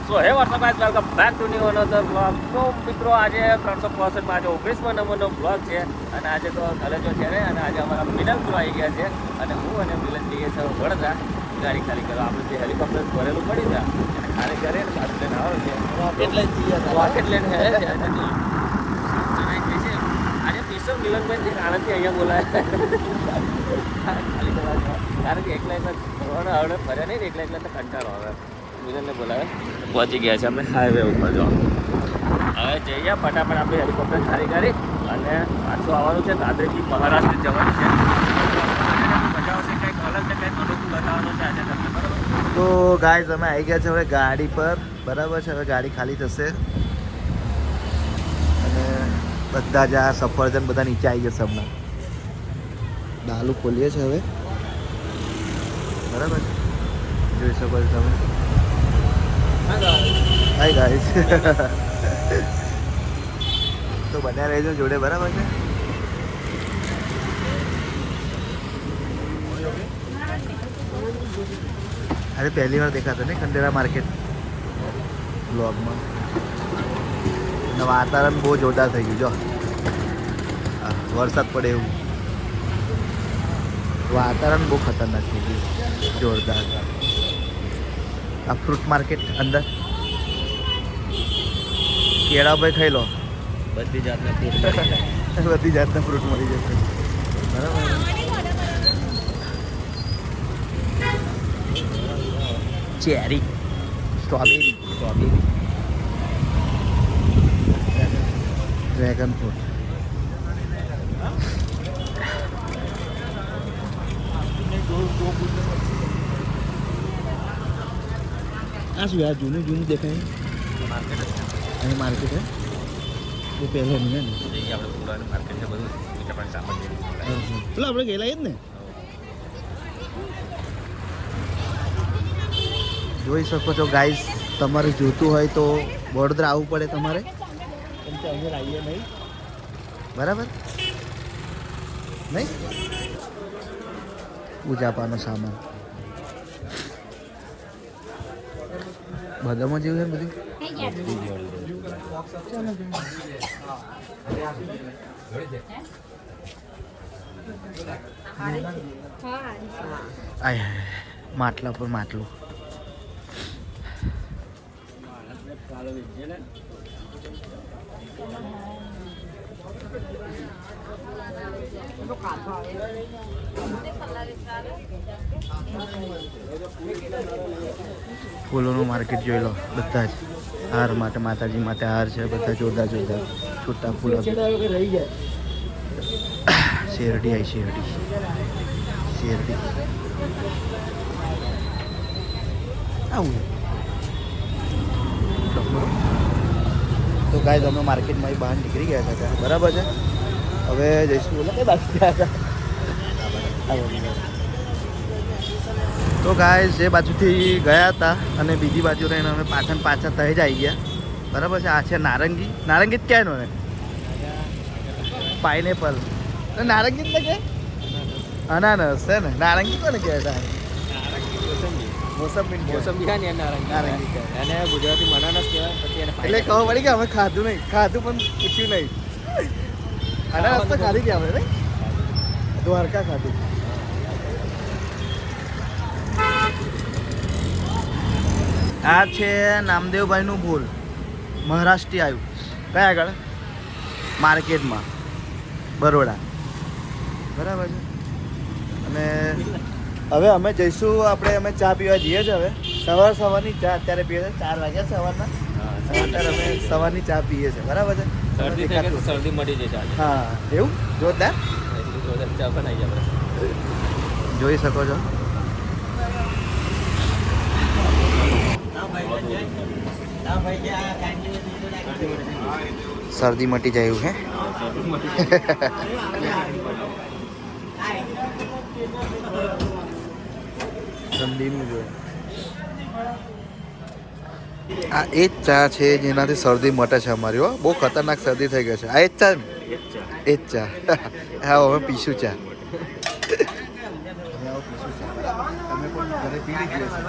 સો હે WhatsApp guys welcome back to new another blog. તો મિત્રો આજે 365 માં આજે 19મા નંબરનો બ્લોગ છે અને આજે તો કલેજો છે ને અને આજે અમારા મિલન બ્રો આવી ગયા છે અને હું અને મિલન જઈએ છીએ વડોદરા ગાડી ખાલી કરવા. આપણે જે હેલિકોપ્ટર ભરેલું પડી છે અને ખાલી કરીને ગાડી લઈને આવે છે રોકેટ લઈને હે છે આજે સ્પેશિયલ મિલનભાઈ આણંદથી અહીંયા બોલાય ખાલી કરવા કારણ કે એકલા એકલા ફરવાના આવડે ફર્યા નહીં ને એકલા એકલા તો કંટાળો આવે. મિલનને બોલાવે પહોંચી ગયા છે અમે હાઈવે ઉપર. જો હવે જઈએ ફટાફટ આપણે હેલિકોપ્ટર ખાલી કરી અને પાછું આવવાનું છે. દાદરથી મહારાષ્ટ્ર જવાનું છે. મજા આવશે, કંઈક અલગ ને કંઈક અનોખું બતાવવાનું છે આજે તમને, બરાબર? તો ગાઈઝ અમે આવી ગયા છે હવે ગાડી પર, બરાબર છે. હવે ગાડી ખાલી થશે અને બધા જ આ સફરજન બધા નીચે આવી જશે હમણાં. ડાલુ ખોલીએ છે હવે, બરાબર જોઈ શકો છો તમે. હાય ગાઈઝ તો બન્યા રહેજો જોડે, બરાબર છે. અરે પહેલી વાર દેખાતો ને ખંડેરા માર્કેટ બ્લોગમાં. અને વાતાવરણ બહુ જોરદાર થઈ ગયું. જો વરસાદ પડે એવું વાતાવરણ બહુ ખતરનાક થઈ ગયું, જોરદાર. આ ફ્રૂટ માર્કેટ અંદર કેળા ભાઈ ખાઈ લો, બધી જાતના ફ્રૂટ બધી જાતના ફ્રૂટ મળી જશે, બરાબર. Cherry, strawberry, dragon fruit. આ શું યાર જૂનું જૂનું દેખાય અહીં માર્કેટ હે એ પહેલો નહીં હે ને આપણે પુરાનું માર્કેટ છે બધું મીઠા પાણી સામાન પેલો આપણે ગયેલા એ જ ને. જોઈ શકો છો ગાઈઝ, તમારે જોતું હોય તો વડોદરા આવવું પડે તમારે, કેમ કે અહીંયા આવીએ નહીં, બરાબર નહીં. પૂજાપાનો સામાન બધામાં જેવું છે બધું. આય માટલા પર માટલું. ફૂલોનું માર્કેટ જોઈ લો, બધા જ હાર માટે, માતાજી માટે હાર છે, બધા જોરદાર જોરદાર છોટા ફૂલો. શેરડી આવી, શેરડી શેરડી આવું. તો ગાઈઝ અમે માર્કેટમાં બહાર નીકળી ગયા હતા, બરાબર છે. હવે જઈશું બોલો કે બાકી હતા. તો ગાઈઝ જે બાજુથી ગયા હતા અને બીજી બાજુ રહીને અમે પાછા થઈ જ આવી ગયા, બરાબર છે. આ છે નારંગી. નારંગી જ ક્યાંનો ને પાઇનેપલ નારંગી જ ને કે અનાનસ છે ને. નારંગી કોને કહેતા? મોસંબી ખાય ને નારંગી એને ગુજરાતી અનાનસ કહેવાય. પછી એને એટલે ખબર પડી કે અમે ખાધું નહીં, ખાધું પણ પૂછ્યું નહીં. અનાનસ તો ખાધી ગયા અમે નહીં, દ્વારકા ખાધી. આ છે નામદેવભાઈનું ભૂલ, મહારાષ્ટ્રથી આવ્યું. કયા આગળ માર્કેટમાં બરોડા, બરાબર છે. અને હવે અમે જઈશું, અમે ચા પીવા જઈએ છીએ. હવે સવારની ચા અત્યારે પીએ છીએ, 4 વાગ્યા સવારના. અત્યારે અમે સવારની ચા પીએ છીએ, બરાબર છે. શરદી મળી જાય. હા એવું જોરદાર ચા બનાવી આપણે જોઈ શકો છો. શરદી મટી જાય એવું હે. ઠંડીનું જોઈએ. આ એ જ ચા છે જેનાથી શરદી મટે છે અમારી. હો બહુ ખતરનાક શરદી થઈ ગઈ છે. આ એ જ ચા ને, એ જ ચા. હા હવે પીશું ચા. તમે પણ ઘરે પી લીધી હશે.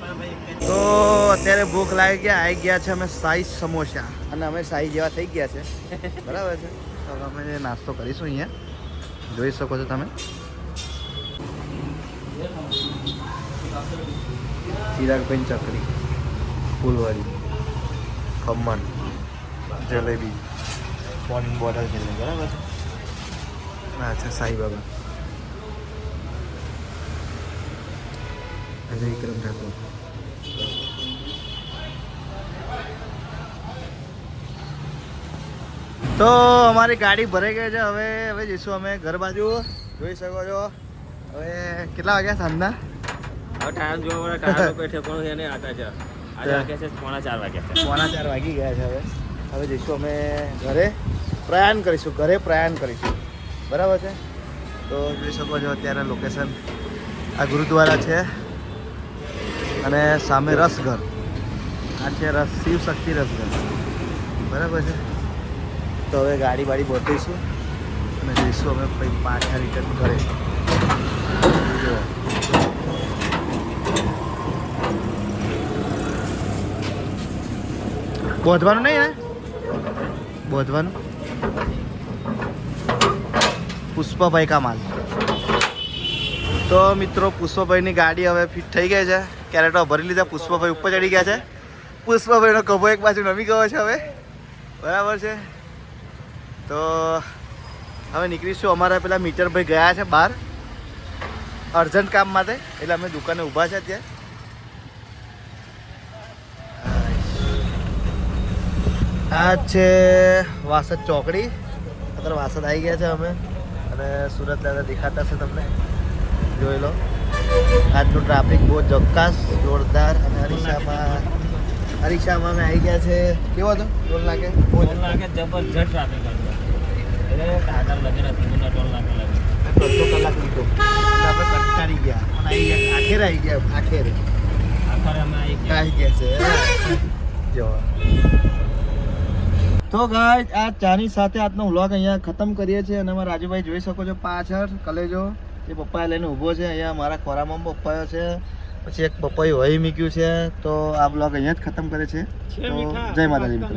તો અત્યારે ભૂખ લાગી ગયા, આવી ગયા છે અમે સાઈ સમોસા, અને અમે સાઈ જેવા થઈ ગયા છે. બરાબર છે. તો અમે નાસ્તો કરીશું અહીંયા, જોઈ શકો છો તમે. ચિરાગભાઈ ચકરી, ફૂલવાળી, ખમણ, જલેબી, પાણીની બોટલ છે. બરાબર છે. આ છે સાઈબાબા, અજય વિક્રમ ઠાકોર. તો અમારી ગાડી ભરાઈ ગઈ છે. હવે જઈશું અમે ઘર બાજુ. જોઈ શકો છો હવે કેટલા વાગ્યા સાંજના. હવે ટાઈમ જોવા ટાઈમ કોઈ ઠેકાણું છે નહીં. આતા છે આજે વાગ્યા છે 3:45 વાગ્યા છે. 3:45 વાગી ગયા છે. હવે જઈશું અમે ઘરે, પ્રયાણ કરીશું, ઘરે પ્રયાણ કરીશું. બરાબર છે. તો જોઈ શકો છો અત્યારે લોકેશન આ ગુરુદ્વારા છે, અને સામે રસઘર. આ છે શિવ શક્તિ રસઘર. બરાબર છે. તો હવે ગાડી બાડી બોટીશું અને જઈશું અમે પછી પાછા રિટર્ન ઘરે. જો બોધવાનું નહીં ને, બોધવાનું. પુષ્પભાઈ કા માલ. તો મિત્રો પુષ્પભાઈની ગાડી હવે ફિટ થઈ ગઈ છે. કેરેટો ભરી લીધા. પુષ્પભાઈ ઉપર ચડી ગયા છે. પુષ્પભાઈનો કભો એક બાજુ નમી ગયો છે હવે. બરાબર છે. તો હવે નીકળીશું. અમારા પેલા મીટરભાઈ ગયા છે બહાર અર્જન્ટ કામ માટે, એટલે અમે દુકાને ઊભા છે ત્યાં. આ છે વાસદ ચોકડી. અત્યારે વાસદ આવી ગયા છે અમે, અને સુરત દાદા દેખાતા છે તમને, જોઈ લો. આજનું ટ્રાફિક બહુ જક્કાસ, જોરદાર. અને અરીસામાં અમે આવી ગયા છે. કેવો હતો ટોલ નાકે? ટોલ નાકે જબરજસ્ત ટ્રાફિક હતો. એટલે કાદર લગે નથી મને ટોલ નાકે લાગે. 3 કલાક લીધો એટલે આપણે કંટાળી ગયા, અને આવી ગયા આખેરે અમે આવી ગયા છે. જો તો ગાઈસ આ ચાની સાથે આજનો વ્લોગ અહીંયા ખતમ કરીએ છીએ. અને અમારા રાજુભાઈ જોઈ શકો છો પાછળ કલેજો એ પપ્પાએ લઈને ઊભો છે. અહીંયા મારા ખોરામાં પપ્પાયો છે, પછી એક પપ્પાએ વહી મૂક્યું છે. તો આ વ્લોગ અહીંયા જ ખતમ કરે છે. તો જય માતાજી મિત્રો.